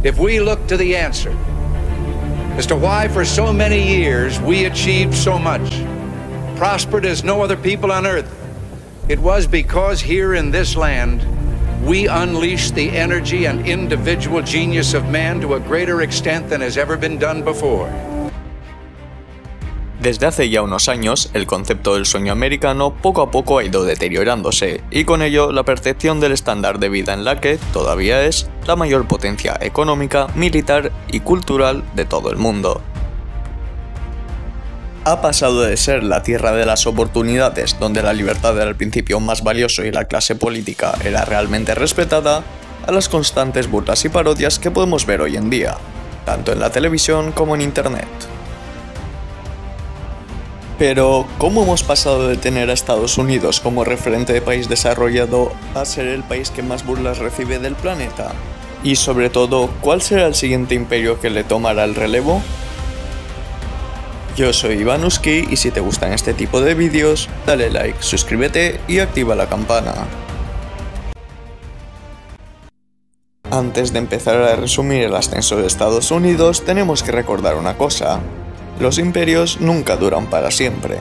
if we look to the answer as to why for so many years we achieved so much, prospered as no other people on earth, it was because here in this land we unleashed the energy and individual genius of man to a greater extent than has ever been done before. Desde hace ya unos años, el concepto del sueño americano poco a poco ha ido deteriorándose, y con ello la percepción del estándar de vida en la que todavía es la mayor potencia económica, militar y cultural de todo el mundo. Ha pasado de ser la tierra de las oportunidades, donde la libertad era el principio más valioso y la clase política era realmente respetada, a las constantes burlas y parodias que podemos ver hoy en día, tanto en la televisión como en internet. Pero, ¿cómo hemos pasado de tener a Estados Unidos como referente de país desarrollado a ser el país que más burlas recibe del planeta? Y sobre todo, ¿cuál será el siguiente imperio que le tomará el relevo? Yo soy Ivanuski y si te gustan este tipo de vídeos, dale like, suscríbete y activa la campana. Antes de empezar a resumir el ascenso de Estados Unidos, tenemos que recordar una cosa. Los imperios nunca duran para siempre.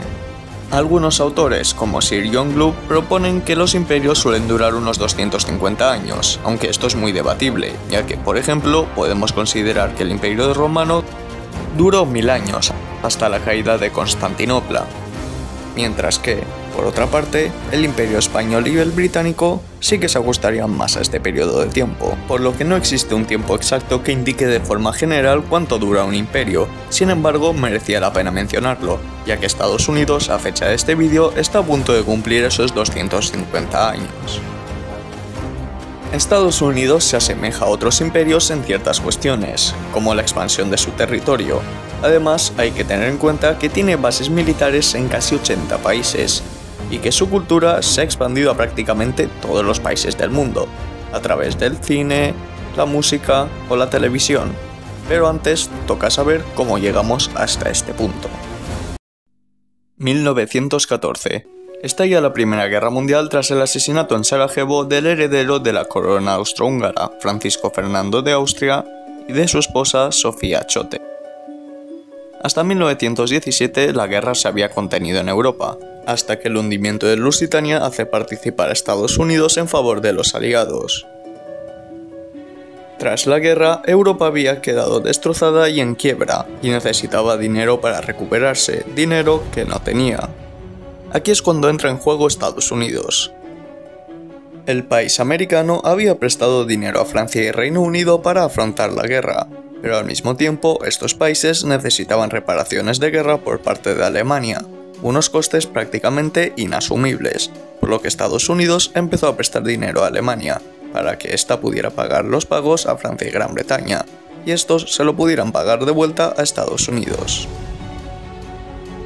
Algunos autores, como Sir John Gluck, proponen que los imperios suelen durar unos 250 años, aunque esto es muy debatible, ya que, por ejemplo, podemos considerar que el Imperio Romano duró 1000 años, hasta la caída de Constantinopla, mientras que, por otra parte, el Imperio Español y el Británico sí que se ajustarían más a este periodo de tiempo, por lo que no existe un tiempo exacto que indique de forma general cuánto dura un imperio. Sin embargo, merecía la pena mencionarlo, ya que Estados Unidos, a fecha de este vídeo, está a punto de cumplir esos 250 años. Estados Unidos se asemeja a otros imperios en ciertas cuestiones, como la expansión de su territorio. Además, hay que tener en cuenta que tiene bases militares en casi 80 países, y que su cultura se ha expandido a prácticamente todos los países del mundo, a través del cine, la música o la televisión. Pero antes, toca saber cómo llegamos hasta este punto. 1914. Estalla la Primera Guerra Mundial tras el asesinato en Sarajevo del heredero de la corona austrohúngara, Francisco Fernando de Austria, y de su esposa Sofía Chote. Hasta 1917 la guerra se había contenido en Europa, hasta que el hundimiento de Lusitania hace participar a Estados Unidos en favor de los aliados. Tras la guerra, Europa había quedado destrozada y en quiebra, y necesitaba dinero para recuperarse, dinero que no tenía. Aquí es cuando entra en juego Estados Unidos. El país americano había prestado dinero a Francia y Reino Unido para afrontar la guerra, pero al mismo tiempo estos países necesitaban reparaciones de guerra por parte de Alemania, unos costes prácticamente inasumibles, por lo que Estados Unidos empezó a prestar dinero a Alemania, para que ésta pudiera pagar los pagos a Francia y Gran Bretaña, y estos se lo pudieran pagar de vuelta a Estados Unidos.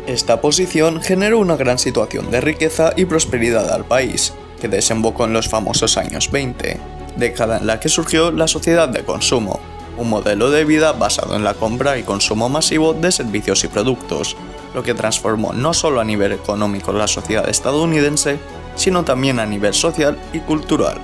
Esta posición generó una gran situación de riqueza y prosperidad al país, que desembocó en los famosos años 20, década en la que surgió la sociedad de consumo, un modelo de vida basado en la compra y consumo masivo de servicios y productos, lo que transformó no solo a nivel económico la sociedad estadounidense, sino también a nivel social y cultural.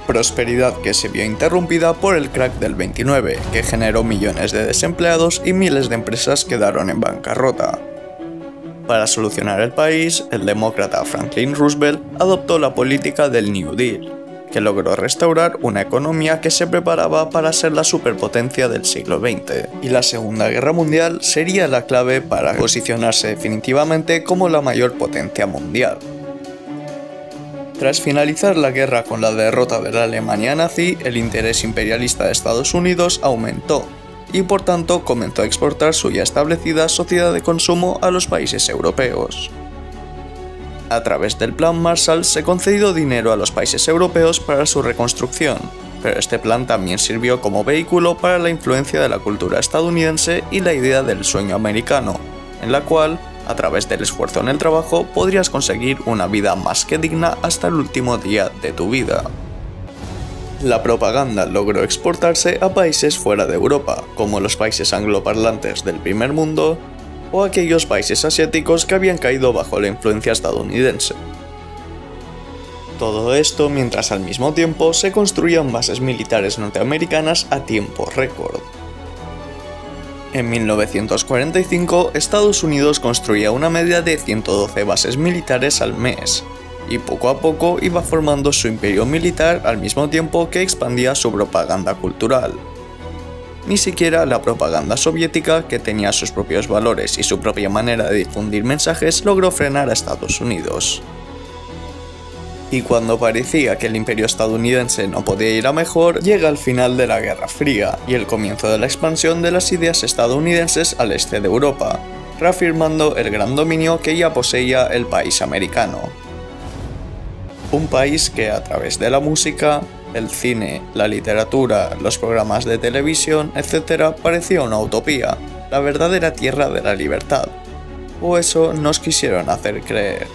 Prosperidad que se vio interrumpida por el crack del 29, que generó millones de desempleados y miles de empresas quedaron en bancarrota. Para solucionar el país, el demócrata Franklin Roosevelt adoptó la política del New Deal, que logró restaurar una economía que se preparaba para ser la superpotencia del siglo XX, y la Segunda Guerra Mundial sería la clave para posicionarse definitivamente como la mayor potencia mundial. Tras finalizar la guerra con la derrota de la Alemania nazi, el interés imperialista de Estados Unidos aumentó, y por tanto comenzó a exportar su ya establecida sociedad de consumo a los países europeos. A través del Plan Marshall se concedió dinero a los países europeos para su reconstrucción, pero este plan también sirvió como vehículo para la influencia de la cultura estadounidense y la idea del sueño americano, en la cual, a través del esfuerzo en el trabajo, podrías conseguir una vida más que digna hasta el último día de tu vida. La propaganda logró exportarse a países fuera de Europa, como los países angloparlantes del primer mundo, o aquellos países asiáticos que habían caído bajo la influencia estadounidense. Todo esto mientras al mismo tiempo se construían bases militares norteamericanas a tiempo récord. En 1945, Estados Unidos construía una media de 112 bases militares al mes, y poco a poco iba formando su imperio militar al mismo tiempo que expandía su propaganda cultural. Ni siquiera la propaganda soviética, que tenía sus propios valores y su propia manera de difundir mensajes, logró frenar a Estados Unidos. Y cuando parecía que el imperio estadounidense no podía ir a mejor, llega el final de la Guerra Fría y el comienzo de la expansión de las ideas estadounidenses al este de Europa, reafirmando el gran dominio que ya poseía el país americano. Un país que a través de la música, el cine, la literatura, los programas de televisión, etc. parecía una utopía, la verdadera tierra de la libertad. O eso nos quisieron hacer creer.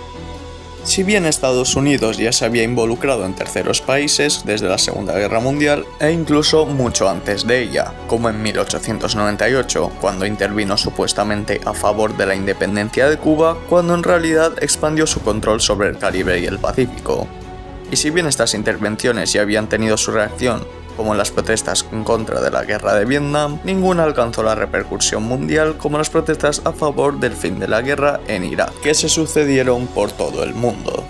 Si bien Estados Unidos ya se había involucrado en terceros países desde la Segunda Guerra Mundial e incluso mucho antes de ella, como en 1898, cuando intervino supuestamente a favor de la independencia de Cuba, cuando en realidad expandió su control sobre el Caribe y el Pacífico. Y si bien estas intervenciones ya habían tenido su reacción, como las protestas en contra de la guerra de Vietnam, ninguna alcanzó la repercusión mundial como las protestas a favor del fin de la guerra en Irak, que se sucedieron por todo el mundo.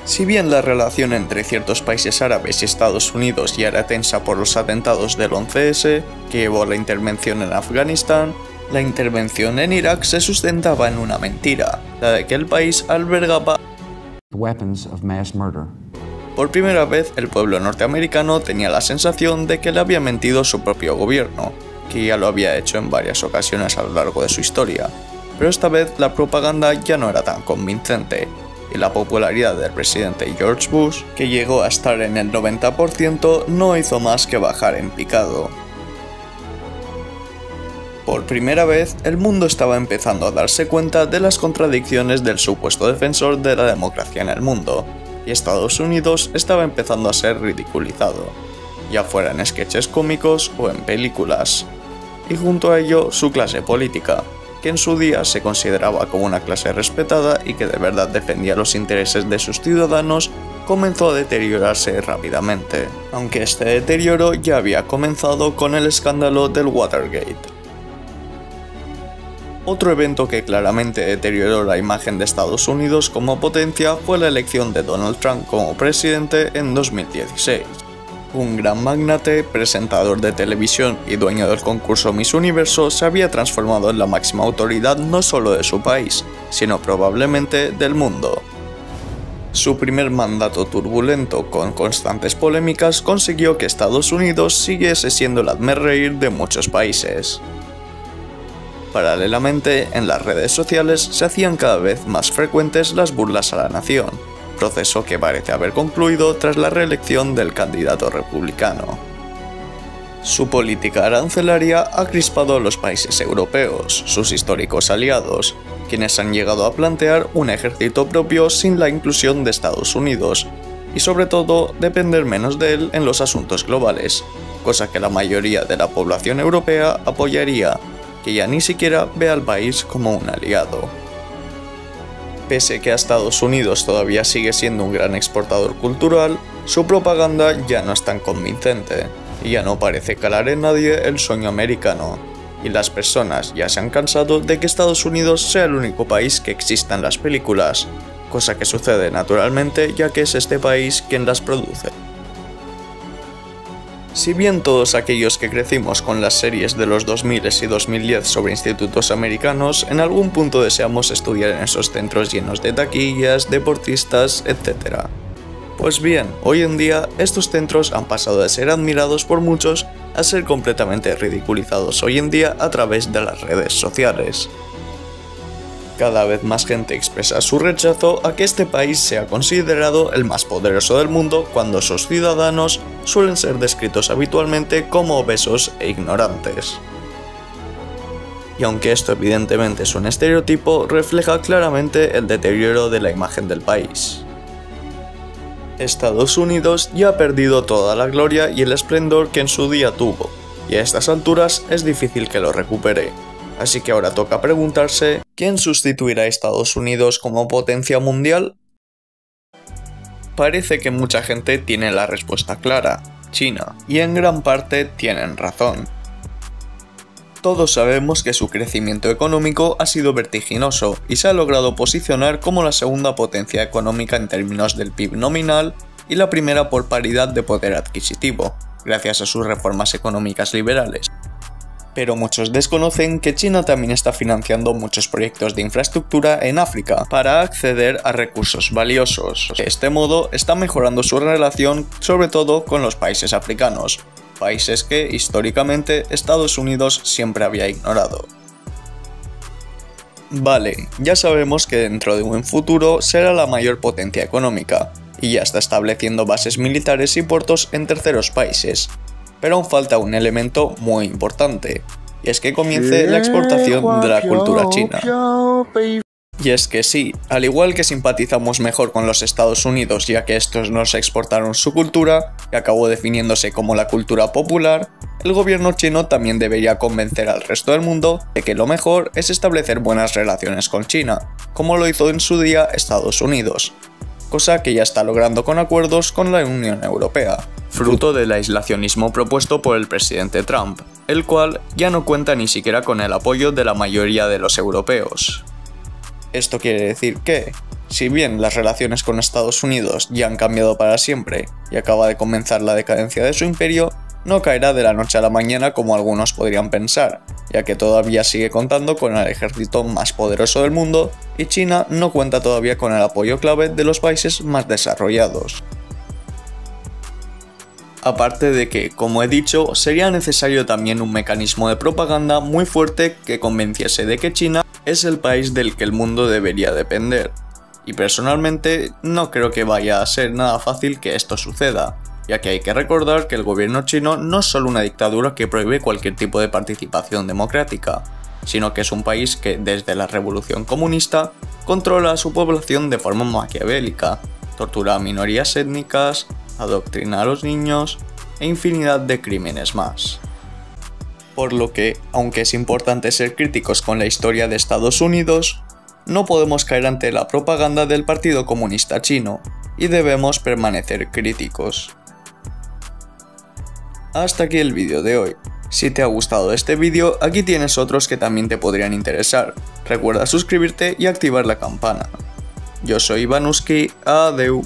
Si bien la relación entre ciertos países árabes y Estados Unidos ya era tensa por los atentados del 11S, que llevó a la intervención en Afganistán, la intervención en Irak se sustentaba en una mentira, la de que el país albergaba weapons of mass murder. Por primera vez, el pueblo norteamericano tenía la sensación de que le había mentido su propio gobierno, que ya lo había hecho en varias ocasiones a lo largo de su historia, pero esta vez la propaganda ya no era tan convincente, y la popularidad del presidente George Bush, que llegó a estar en el 90%, no hizo más que bajar en picado. Por primera vez, el mundo estaba empezando a darse cuenta de las contradicciones del supuesto defensor de la democracia en el mundo, y Estados Unidos estaba empezando a ser ridiculizado, ya fuera en sketches cómicos o en películas, y junto a ello su clase política, que en su día se consideraba como una clase respetada y que de verdad defendía los intereses de sus ciudadanos, comenzó a deteriorarse rápidamente, aunque este deterioro ya había comenzado con el escándalo del Watergate. Otro evento que claramente deterioró la imagen de Estados Unidos como potencia fue la elección de Donald Trump como presidente en 2016. Un gran magnate, presentador de televisión y dueño del concurso Miss Universo se había transformado en la máxima autoridad no solo de su país, sino probablemente del mundo. Su primer mandato turbulento con constantes polémicas consiguió que Estados Unidos siguiese siendo el hazmerreír de muchos países. Paralelamente, en las redes sociales se hacían cada vez más frecuentes las burlas a la nación, proceso que parece haber concluido tras la reelección del candidato republicano. Su política arancelaria ha crispado a los países europeos, sus históricos aliados, quienes han llegado a plantear un ejército propio sin la inclusión de Estados Unidos, y sobre todo depender menos de él en los asuntos globales, cosa que la mayoría de la población europea apoyaría, que ya ni siquiera ve al país como un aliado. Pese que a Estados Unidos todavía sigue siendo un gran exportador cultural, su propaganda ya no es tan convincente, y ya no parece calar en nadie el sueño americano, y las personas ya se han cansado de que Estados Unidos sea el único país que exista en las películas, cosa que sucede naturalmente ya que es este país quien las produce. Si bien todos aquellos que crecimos con las series de los 2000 y 2010 sobre institutos americanos, en algún punto deseamos estudiar en esos centros llenos de taquillas, deportistas, etc. Pues bien, hoy en día estos centros han pasado de ser admirados por muchos a ser completamente ridiculizados hoy en día a través de las redes sociales. Cada vez más gente expresa su rechazo a que este país sea considerado el más poderoso del mundo cuando sus ciudadanos suelen ser descritos habitualmente como obesos e ignorantes. Y aunque esto evidentemente es un estereotipo, refleja claramente el deterioro de la imagen del país. Estados Unidos ya ha perdido toda la gloria y el esplendor que en su día tuvo, y a estas alturas es difícil que lo recupere, así que ahora toca preguntarse ¿Quién sustituirá a Estados Unidos como potencia mundial? Parece que mucha gente tiene la respuesta clara: China, y en gran parte tienen razón. Todos sabemos que su crecimiento económico ha sido vertiginoso y se ha logrado posicionar como la segunda potencia económica en términos del PIB nominal y la primera por paridad de poder adquisitivo, gracias a sus reformas económicas liberales. Pero muchos desconocen que China también está financiando muchos proyectos de infraestructura en África para acceder a recursos valiosos. De este modo, está mejorando su relación sobre todo con los países africanos, países que históricamente Estados Unidos siempre había ignorado. Vale, ya sabemos que dentro de un futuro será la mayor potencia económica, y ya está estableciendo bases militares y puertos en terceros países. Pero aún falta un elemento muy importante, y es que comience la exportación de la cultura china. Y es que sí, al igual que simpatizamos mejor con los Estados Unidos ya que estos nos exportaron su cultura, que acabó definiéndose como la cultura popular, el gobierno chino también debería convencer al resto del mundo de que lo mejor es establecer buenas relaciones con China, como lo hizo en su día Estados Unidos, cosa que ya está logrando con acuerdos con la Unión Europea, fruto del aislacionismo propuesto por el presidente Trump, el cual ya no cuenta ni siquiera con el apoyo de la mayoría de los europeos. Esto quiere decir que, si bien las relaciones con Estados Unidos ya han cambiado para siempre y acaba de comenzar la decadencia de su imperio, no caerá de la noche a la mañana como algunos podrían pensar, ya que todavía sigue contando con el ejército más poderoso del mundo y China no cuenta todavía con el apoyo clave de los países más desarrollados. Aparte de que, como he dicho, sería necesario también un mecanismo de propaganda muy fuerte que convenciese de que China es el país del que el mundo debería depender. Y personalmente no creo que vaya a ser nada fácil que esto suceda, ya que hay que recordar que el gobierno chino no es solo una dictadura que prohíbe cualquier tipo de participación democrática, sino que es un país que desde la revolución comunista controla a su población de forma maquiavélica, tortura a minorías étnicas, adoctrina a los niños e infinidad de crímenes más. Por lo que, aunque es importante ser críticos con la historia de Estados Unidos, no podemos caer ante la propaganda del Partido Comunista Chino y debemos permanecer críticos. Hasta aquí el vídeo de hoy. Si te ha gustado este vídeo, aquí tienes otros que también te podrían interesar. Recuerda suscribirte y activar la campana. Yo soy Ivanuski, adeu.